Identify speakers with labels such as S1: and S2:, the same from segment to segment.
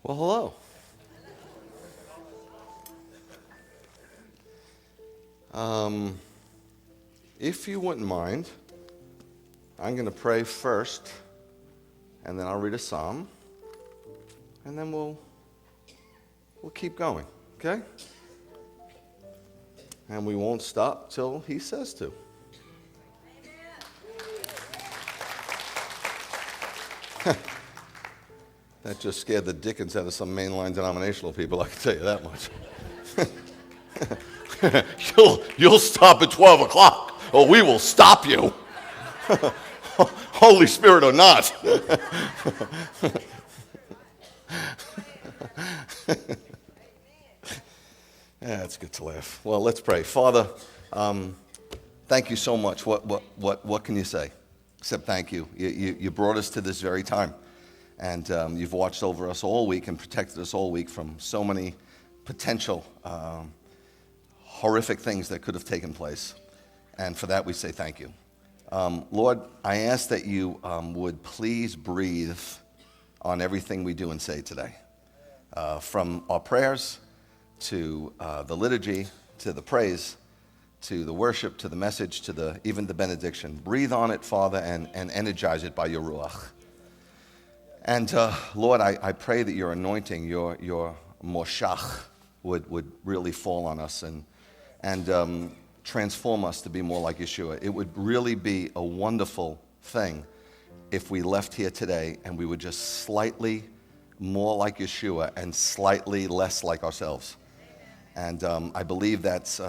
S1: Well, hello. If you wouldn't mind, I'm going to pray first, and then I'll read a psalm, and then we'll keep going, okay? And we won't stop till he says to. That just scared the dickens out of some mainline denominational people, I can tell you that much. You'll stop at 12 o'clock, or we will stop you. Holy Spirit or not. Yeah, it's good to laugh. Well, let's pray. Father, thank you so much. What can you say? Except thank you. You brought us to this very time. And you've watched over us all week and protected us all week from so many potential horrific things that could have taken place. And for that we say thank you. Lord, I ask that you would please breathe on everything we do and say today. From our prayers to the liturgy, to the praise, to the worship, to the message, to even the benediction. Breathe on it, Father, and energize it by your Ruach. And Lord, I pray that your anointing, your moshach, would really fall on us and transform us to be more like Yeshua. It would really be a wonderful thing if we left here today and we were just slightly more like Yeshua and slightly less like ourselves. And I believe that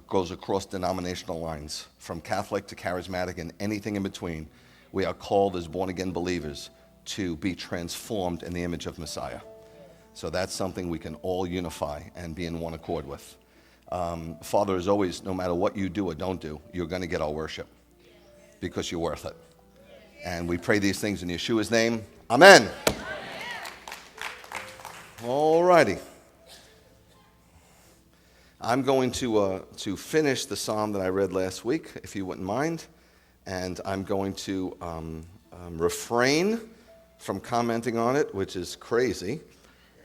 S1: goes across denominational lines, from Catholic to charismatic and anything in between. We are called as born-again believers to be transformed in the image of Messiah. So that's something we can all unify and be in one accord with. Father, as always, no matter what you do or don't do, you're going to get our worship because you're worth it. And we pray these things in Yeshua's name. Amen. All righty. I'm going to finish the psalm that I read last week, if you wouldn't mind. And I'm going to refrain from commenting on it, which is crazy.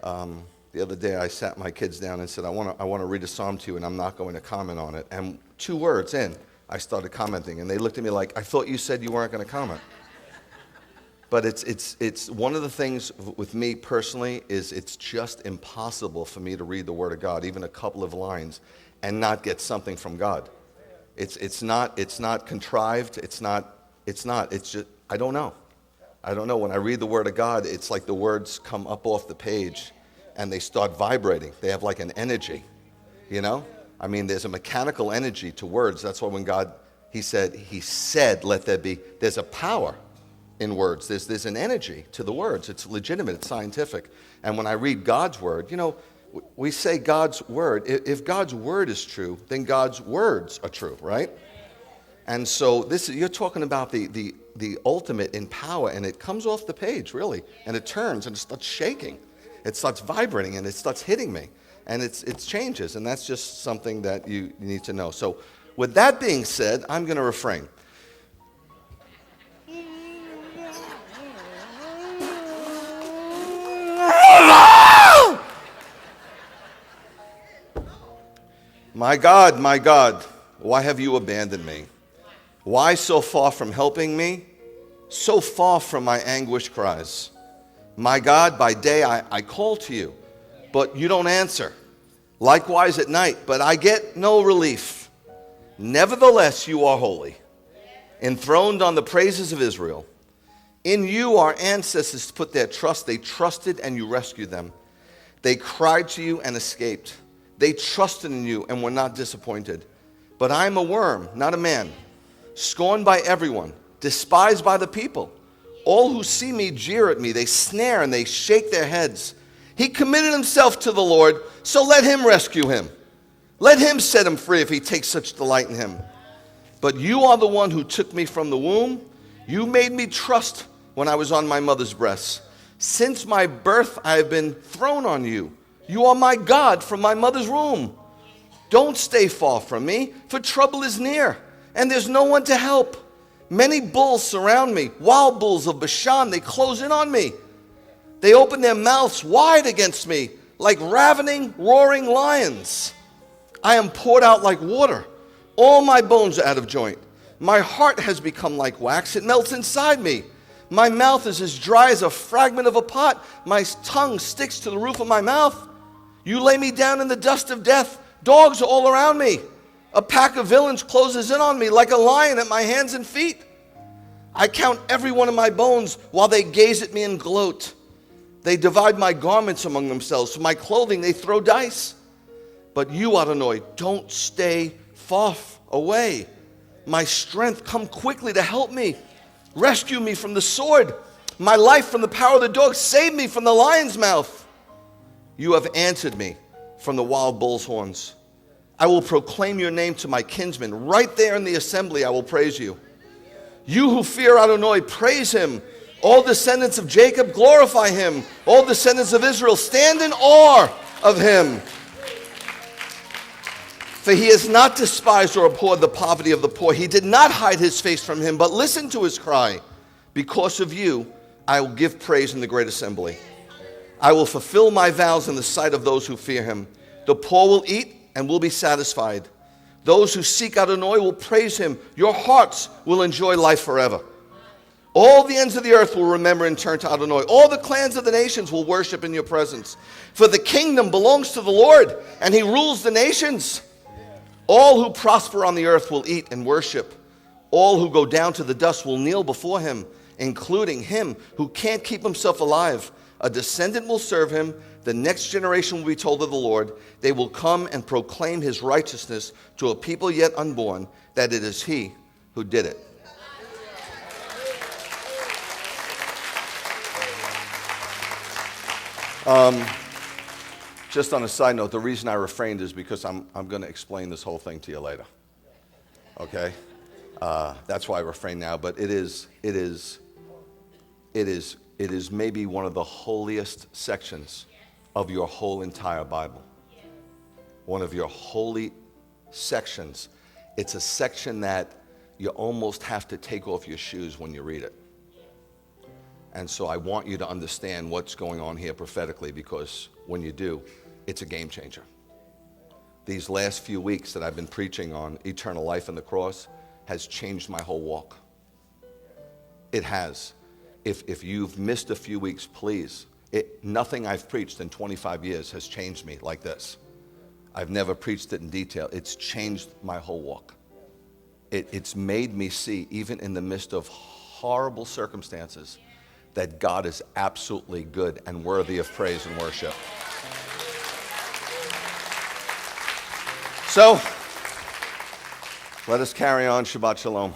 S1: The other day I sat my kids down and said, I want to read a psalm to you, and I'm not going to comment on it. And 2 words in, I started commenting, and they looked at me like, I thought you said you weren't going to comment. But it's one of the things with me personally is it's just impossible for me to read the Word of God, even a couple of lines, and not get something from God. It's not contrived. It's just I don't know. When I read the Word of God, it's like the words come up off the page and they start vibrating. They have like an energy, you know? I mean, there's a mechanical energy to words. That's why when God, he said, let there be, there's a power in words. There's an energy to the words. It's legitimate. It's scientific. And when I read God's Word, you know, we say God's Word. If God's Word is true, then God's words are true, right? And so you're talking about the ultimate in power, and it comes off the page, really, and it turns and it starts shaking. It starts vibrating and it starts hitting me, and it changes, and that's just something that you need to know. So with that being said, I'm going to refrain. My God, why have you abandoned me? Why so far from helping me? So far from my anguished cries. My God, by day I call to you, but you don't answer. Likewise at night, but I get no relief. Nevertheless, you are holy, enthroned on the praises of Israel. In you our ancestors put their trust. They trusted and you rescued them. They cried to you and escaped. They trusted in you and were not disappointed. But I am a worm, not a man, scorned by everyone, despised by the people. All who see me jeer at me. They snare and they shake their heads. He committed himself to the Lord, so let him rescue him. Let him set him free if he takes such delight in him. But you are the one who took me from the womb. You made me trust when I was on my mother's breast. Since my birth I have been thrown on you. You are my God from my mother's womb. Don't stay far from me, for trouble is near, and there's no one to help. Many bulls surround me, wild bulls of Bashan, they close in on me. They open their mouths wide against me, like ravening, roaring lions. I am poured out like water. All my bones are out of joint. My heart has become like wax. It melts inside me. My mouth is as dry as a fragment of a pot. My tongue sticks to the roof of my mouth. You lay me down in the dust of death. Dogs are all around me. A pack of villains closes in on me like a lion at my hands and feet. I count every one of my bones while they gaze at me and gloat. They divide my garments among themselves. For my clothing they throw dice. But you, Adonai, don't stay far away. My strength, come quickly to help me. Rescue me from the sword. My life from the power of the dog. Save me from the lion's mouth. You have answered me from the wild bull's horns. I will proclaim your name to my kinsmen. Right there in the assembly I will praise you. You who fear Adonai, praise him. All descendants of Jacob, glorify him. All descendants of Israel, stand in awe of him. For he has not despised or abhorred the poverty of the poor. He did not hide his face from him, but listened to his cry. Because of you, I will give praise in the great assembly. I will fulfill my vows in the sight of those who fear him. The poor will eat and will be satisfied. Those who seek Adonai will praise him. Your hearts will enjoy life forever. All the ends of the earth will remember and turn to Adonai. All the clans of the nations will worship in your presence. For the kingdom belongs to the Lord, and he rules the nations. All who prosper on the earth will eat and worship. All who go down to the dust will kneel before him, including him who can't keep himself alive. A descendant will serve him. The next generation will be told of the Lord. They will come and proclaim his righteousness to a people yet unborn, that it is he who did it. Just on a side note, the reason I refrained is because I'm going to explain this whole thing to you later. Okay? That's why I refrain now. But it is maybe one of the holiest sections of your whole entire Bible. One of your holy sections. It's a section that you almost have to take off your shoes when you read it. And so I want you to understand what's going on here prophetically, because when you do, it's a game changer. These last few weeks that I've been preaching on eternal life and the cross has changed my whole walk. It has. If you've missed a few weeks, please. Nothing I've preached in 25 years has changed me like this. I've never preached it in detail. It's changed my whole walk. It's made me see, even in the midst of horrible circumstances, that God is absolutely good and worthy of praise and worship. So, let us carry on. Shabbat Shalom.